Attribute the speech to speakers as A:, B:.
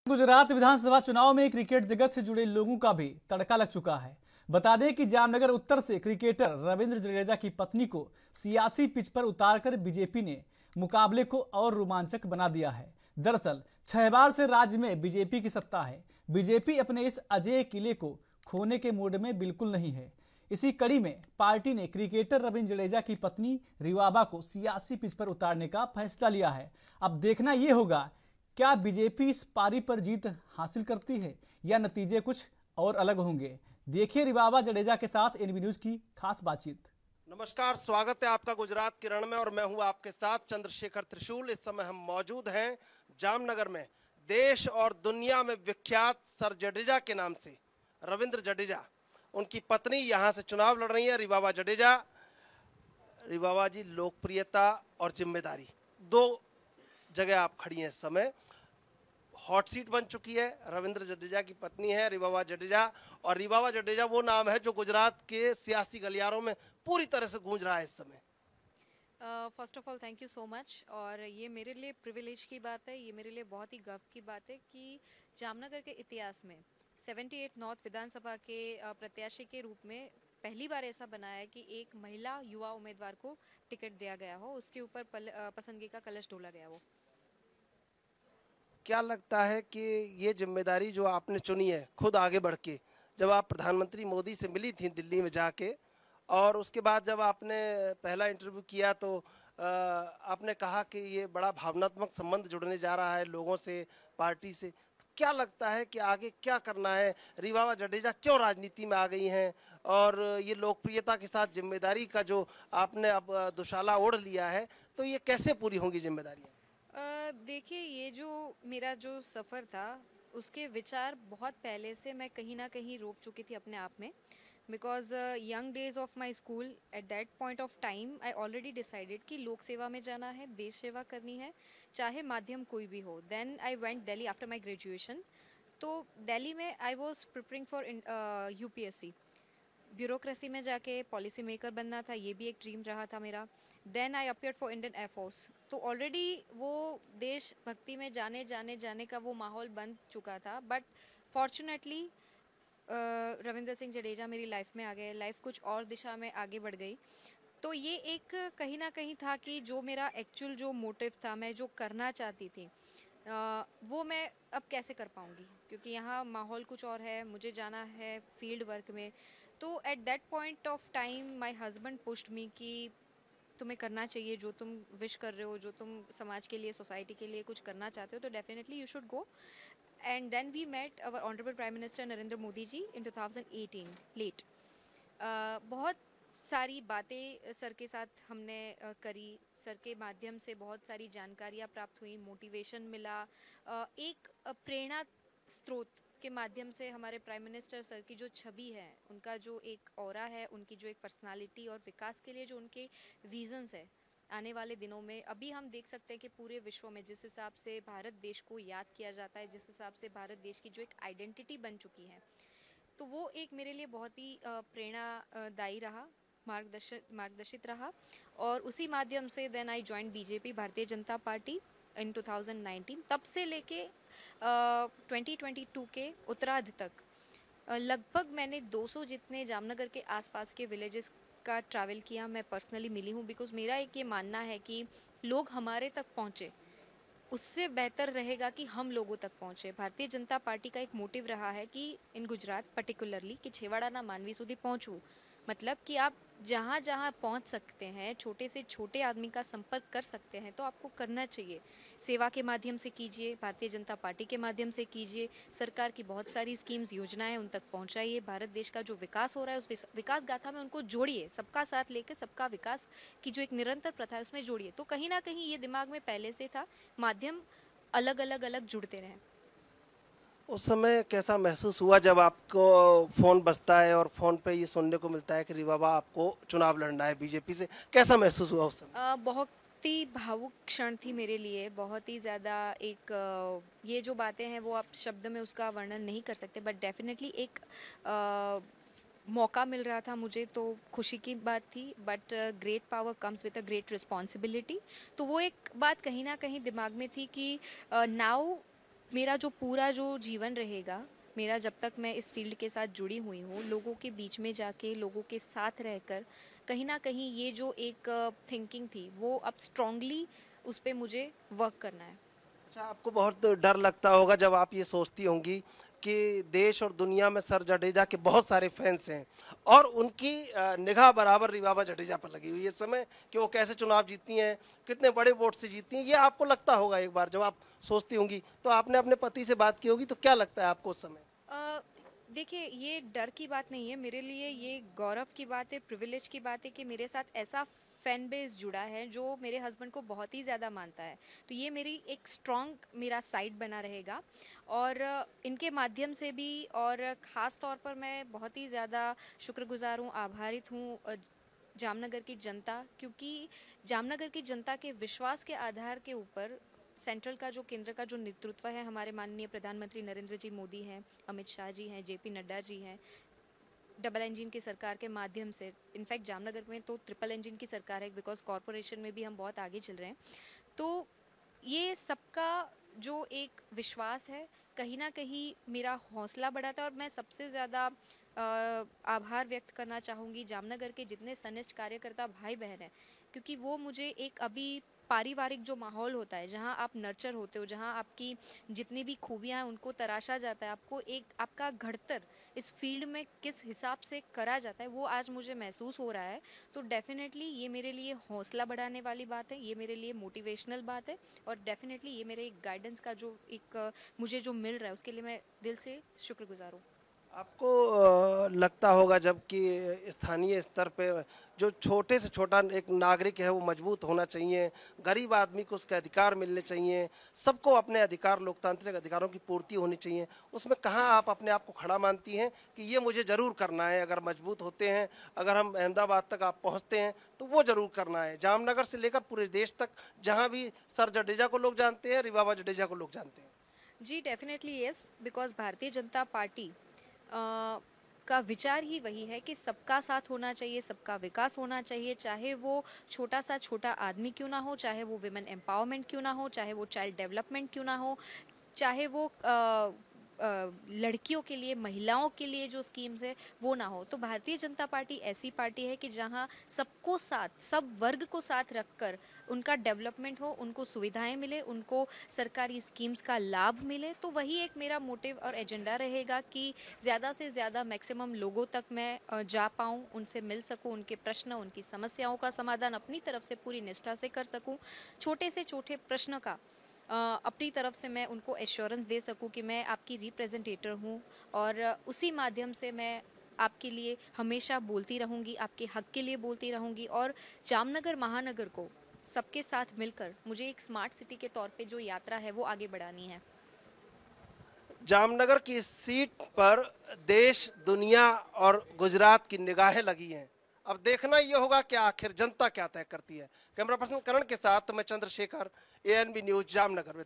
A: गुजरात विधानसभा चुनाव में क्रिकेट जगत से जुड़े लोगों का भी तड़का लग चुका है। बता दें कि जामनगर उत्तर से क्रिकेटर रविंद्र जडेजा की पत्नी को सियासी पिच पर उतारकर बीजेपी ने मुकाबले को और रोमांचक बना दिया है। दरअसल 6 बार से राज्य में बीजेपी की सत्ता है। बीजेपी अपने इस अजेय किले को खोने के मूड में बिल्कुल नहीं है। इसी कड़ी में पार्टी ने क्रिकेटर रविंद्र जडेजा की पत्नी रिवाबा को सियासी पिच पर उतारने का फैसला लिया है। अब देखना यह होगा क्या बीजेपी इस पारी पर जीत हासिल करती है या नतीजे कुछ और अलग होंगे। देखिए रिवाबा जडेजा के साथ एनबी न्यूज की खास बातचीत।
B: नमस्कार, स्वागत है आपका गुजरात की रण में और मैं हूं आपके साथ चंद्रशेखर त्रिशूल। इस समय हम मौजूद हैं जामनगर में। देश और दुनिया में विख्यात सर जडेजा के नाम से रविंद्र जडेजा, उनकी पत्नी यहां से चुनाव लड़ रही है रिवाबा जडेजा। रिवाबा जी, लोकप्रियता और जिम्मेदारी दो जगह आप खड़ी हैं। इस समय हॉट सीट बन चुकी है। रविंद्र जडेजा की पत्नी है रिवाबा जडेजा, और रिवाबा जडेजा वो नाम है जो गुजरात के सियासी गलियारों में पूरी तरह से गूंज रहा है इस समय।
C: First of all thank you so much. और ये मेरे लिए प्रिविलेज की बात है, ये मेरे लिए बहुत ही गर्व की बात है कि जामनगर के इतिहास में 78 नॉर्थ विधानसभा के प्रत्याशी के रूप में पहली बार ऐसा बना है कि एक महिला युवा उम्मीदवार को टिकट दिया गया हो, उसके ऊपर पसंदगी का कलश ढोला गया हो।
B: क्या लगता है कि ये जिम्मेदारी जो आपने चुनी है खुद आगे बढ़ के, जब आप प्रधानमंत्री मोदी से मिली थी दिल्ली में जाके, और उसके बाद जब आपने पहला इंटरव्यू किया तो आपने कहा कि ये बड़ा भावनात्मक संबंध जुड़ने जा रहा है लोगों से, पार्टी से, तो क्या लगता है कि आगे क्या करना है? रिवाबा जडेजा क्यों राजनीति में आ गई हैं, और ये लोकप्रियता के साथ जिम्मेदारी का जो आपने अब दुशाला ओढ़ लिया है, तो ये कैसे पूरी होंगी जिम्मेदारियाँ?
C: देखिए, ये जो मेरा जो सफ़र था उसके विचार बहुत पहले से मैं कहीं ना कहीं रोक चुकी थी अपने आप में। Because young days of my school, at that point of time I already decided कि लोक सेवा में जाना है, देश सेवा करनी है, चाहे माध्यम कोई भी हो। Then I went Delhi after my graduation. तो दिल्ली में I was preparing for UPSC, bureaucracy में जाके पॉलिसी मेकर बनना था, ये भी एक ड्रीम रहा था मेरा। Then I appeared for Indian air force. तो ऑलरेडी वो देशभक्ति में जाने जाने जाने का वो माहौल बन चुका था। बट फॉर्चुनेटली रविंद्र सिंह जडेजा मेरी लाइफ में आ गए, लाइफ कुछ और दिशा में आगे बढ़ गई। तो ये एक कहीं ना कहीं था कि जो मेरा एक्चुअल जो मोटिव था, मैं जो करना चाहती थी, वो मैं अब कैसे कर पाऊँगी, क्योंकि यहाँ माहौल कुछ और है, मुझे जाना है फील्ड वर्क में। तो at that point of time my husband pushed me कि तुम्हें करना चाहिए जो तुम विश कर रहे हो, जो तुम समाज के लिए, सोसाइटी के लिए कुछ करना चाहते हो, तो definitely you should go. And then we met our honourable prime minister Narendra Modi ji in 2018 late. बहुत सारी बातें सर के साथ हमने करी। सर के माध्यम से बहुत सारी जानकारियाँ प्राप्त हुई, मोटिवेशन मिला। एक प्रेरणा स्रोत के माध्यम से हमारे प्राइम मिनिस्टर सर की जो छवि है, उनका जो एक ऑरा है, उनकी जो एक पर्सनालिटी और विकास के लिए जो उनके विजन्स है, आने वाले दिनों में अभी हम देख सकते हैं कि पूरे विश्व में जिस हिसाब से भारत देश को याद किया जाता है, जिस हिसाब से भारत देश की जो एक आइडेंटिटी बन चुकी है, तो वो एक मेरे लिए बहुत ही प्रेरणादायी रहा, मार्गदर्शित रहा। और उसी माध्यम से then I join BJP, Bharatiya Janata party, इन 2019। तब से लेके 2022 के उत्तरार्ध तक लगभग मैंने 200 जितने जामनगर के आसपास के विलेजेस का ट्रैवल किया। मैं पर्सनली मिली हूँ, बिकॉज मेरा एक ये मानना है कि लोग हमारे तक पहुँचे, उससे बेहतर रहेगा कि हम लोगों तक पहुँचे। भारतीय जनता पार्टी का एक मोटिव रहा है कि इन गुजरात पर्टिकुलरली कि छेवाड़ा ना मानवी सुधी पहुँचूँ, मतलब कि आप जहाँ जहाँ पहुँच सकते हैं, छोटे से छोटे आदमी का संपर्क कर सकते हैं, तो आपको करना चाहिए। सेवा के माध्यम से कीजिए, भारतीय जनता पार्टी के माध्यम से कीजिए, सरकार की बहुत सारी स्कीम्स, योजनाएं उन तक पहुँचाइए। भारत देश का जो विकास हो रहा है उस विकास गाथा में उनको जोड़िए, सबका साथ लेकर सबका विकास की जो एक निरंतर प्रथा है उसमें जोड़िए। तो कहीं ना कहीं ये दिमाग में पहले से था, माध्यम अलग अलग अलग जुड़ते रहें।
B: उस समय कैसा महसूस हुआ जब आपको फ़ोन बजता है और फ़ोन पे ये सुनने को मिलता है कि रिवाबा आपको चुनाव लड़ना है बीजेपी से? कैसा महसूस हुआ उस समय?
C: बहुत ही भावुक क्षण थी मेरे लिए, बहुत ही ज़्यादा। एक ये जो बातें हैं वो आप शब्द में उसका वर्णन नहीं कर सकते, बट डेफिनेटली एक मौका मिल रहा था मुझे, तो खुशी की बात थी। But great power comes with a great responsibility. तो वो एक बात कहीं ना कहीं दिमाग में थी कि नाउ मेरा जो पूरा जो जीवन रहेगा, मेरा जब तक मैं इस फील्ड के साथ जुड़ी हुई हूँ, लोगों के बीच में जाके, लोगों के साथ रहकर, कहीं ना कहीं ये जो एक थिंकिंग थी वो अब स्ट्रांगली उस पर मुझे वर्क करना है।
B: अच्छा, आपको बहुत डर लगता होगा जब आप ये सोचती होंगी कि देश और दुनिया में सर जडेजा के बहुत सारे फैंस हैं और उनकी निगाह बराबर रिवाबा जडेजा पर लगी हुई है इस समय कि वो कैसे चुनाव जीतती हैं, कितने बड़े वोट से जीतती हैं। ये आपको लगता होगा एक बार जब आप सोचती होंगी, तो आपने अपने पति से बात की होगी, तो क्या लगता है आपको उस समय?
C: देखिए, ये डर की बात नहीं है मेरे लिए, ये गौरव की बात है, प्रिविलेज की बात है कि मेरे साथ ऐसा फैन बेस जुड़ा है जो मेरे हस्बैंड को बहुत ही ज़्यादा मानता है। तो ये मेरी एक स्ट्रॉन्ग मेरा साइड बना रहेगा और इनके माध्यम से भी, और ख़ास तौर पर मैं बहुत ही ज़्यादा शुक्रगुजार हूँ, आभारित हूँ जामनगर की जनता, क्योंकि जामनगर की जनता के विश्वास के आधार के ऊपर सेंट्रल का जो केंद्र का जो नेतृत्व है, हमारे माननीय प्रधानमंत्री नरेंद्र जी मोदी हैं, अमित शाह जी हैं, जेपी नड्डा जी हैं, डबल इंजन की सरकार के माध्यम से, इनफैक्ट जामनगर में तो ट्रिपल इंजन की सरकार है बिकॉज कॉरपोरेशन में भी हम बहुत आगे चल रहे हैं। तो ये सबका जो एक विश्वास है, कहीं ना कहीं मेरा हौसला बढ़ाता है और मैं सबसे ज़्यादा आभार व्यक्त करना चाहूँगी जामनगर के जितने सनिष्ठ कार्यकर्ता भाई बहन हैं, क्योंकि वो मुझे एक अभी पारिवारिक जो माहौल होता है, जहाँ आप नर्चर होते हो, जहाँ आपकी जितनी भी खूबियाँ हैं उनको तराशा जाता है, आपको एक आपका घड़तर इस फील्ड में किस हिसाब से करा जाता है, वो आज मुझे महसूस हो रहा है। तो डेफिनेटली ये मेरे लिए हौसला बढ़ाने वाली बात है, ये मेरे लिए मोटिवेशनल बात है और डेफिनेटली ये मेरे एक गाइडेंस का जो एक मुझे जो मिल रहा है उसके लिए मैं दिल से शुक्रगुजार हूँ।
B: आपको लगता होगा जब कि स्थानीय स्तर पे जो छोटे से छोटा एक नागरिक है वो मजबूत होना चाहिए, गरीब आदमी को उसके अधिकार मिलने चाहिए, सबको अपने अधिकार, लोकतांत्रिक अधिकारों की पूर्ति होनी चाहिए, उसमें कहाँ आप अपने आप को खड़ा मानती हैं कि ये मुझे ज़रूर करना है? अगर मजबूत होते हैं, अगर हम अहमदाबाद तक आप पहुँचते हैं तो वो ज़रूर करना है, जामनगर से लेकर पूरे देश तक, जहाँ भी सर जडेजा को लोग जानते हैं, रिवाबा जडेजा को लोग जानते हैं।
C: जी definitely yes, because Bharatiya Janata party का विचार ही वही है कि सबका साथ होना चाहिए, सबका विकास होना चाहिए, चाहे वो छोटा सा छोटा आदमी क्यों ना हो, चाहे वो विमेन एम्पावरमेंट क्यों ना हो, चाहे वो चाइल्ड डेवलपमेंट क्यों ना हो, चाहे वो लड़कियों के लिए, महिलाओं के लिए जो स्कीम्स है वो ना हो। तो भारतीय जनता पार्टी ऐसी पार्टी है कि जहां सबको साथ, सब वर्ग को साथ रखकर उनका डेवलपमेंट हो, उनको सुविधाएं मिले, उनको सरकारी स्कीम्स का लाभ मिले। तो वही एक मेरा मोटिव और एजेंडा रहेगा कि ज़्यादा से ज़्यादा मैक्सिमम लोगों तक मैं जा पाऊँ, उनसे मिल सकूँ, उनके प्रश्न, उनकी समस्याओं का समाधान अपनी तरफ से पूरी निष्ठा से कर सकूँ, छोटे से छोटे प्रश्न का अपनी तरफ से मैं उनको एश्योरेंस दे सकूं कि मैं आपकी रिप्रेजेंटेटर हूं और उसी माध्यम से मैं आपके लिए हमेशा बोलती रहूंगी, आपके हक के लिए बोलती रहूंगी और जामनगर महानगर को सबके साथ मिलकर मुझे एक स्मार्ट सिटी के तौर पे जो यात्रा है वो आगे बढ़ानी है।
B: जामनगर की इस सीट पर देश, दुनिया और गुजरात की निगाहें लगी हैं। अब देखना ये होगा कि आखिर जनता क्या तय करती है। कैमरा पर्सन करण के साथ मैं चंद्रशेखर, एएनबी न्यूज, जामनगर में।